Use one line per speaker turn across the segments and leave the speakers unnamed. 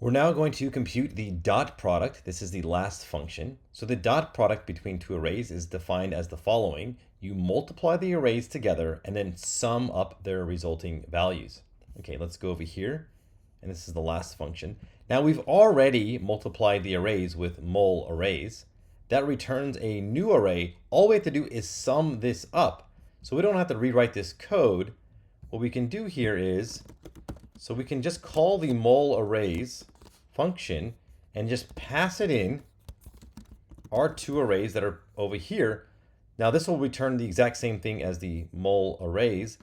We're now going to compute the dot product. This is the last function. So the dot product between two arrays is defined as the following. You multiply the arrays together and then sum up their resulting values. Okay, let's go over here. And this is the last function. Now we've already multiplied the arrays with mul arrays. That returns a new array. All we have to do is sum this up. So we don't have to rewrite this code. What we can do here is, so we can just call the mul arrays function and just pass it in our two arrays that are over here. Now this will return the exact same thing as the mul arrays.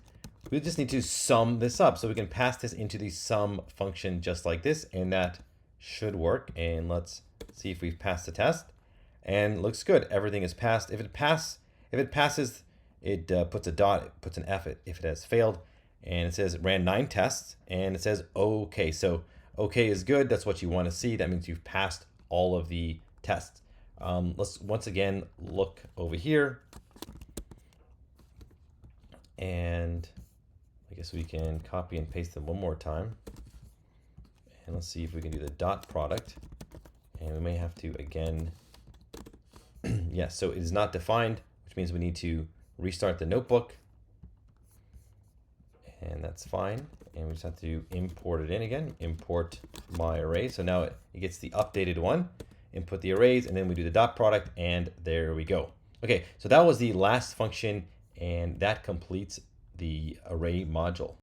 We just need to sum this up. So we can pass this into the sum function just like this, and that should work. And let's see if we've passed the test. And looks good. Everything is passed. If it passes, it puts a dot, it puts an F if it has failed. And it says it ran 9 tests, and it says okay. So okay is good. That's what you want to see. That means you've passed all of the tests. Let's once again look over here. And I guess we can copy and paste them one more time. And let's see if we can do the dot product. And we may have to again. Yes, so it is not defined, which means we need to restart the notebook. And that's fine. And we just have to import it in again, import my array. So now it gets the updated one, input the arrays, and then we do the dot product, and there we go. Okay, so that was the last function, and that completes the array module.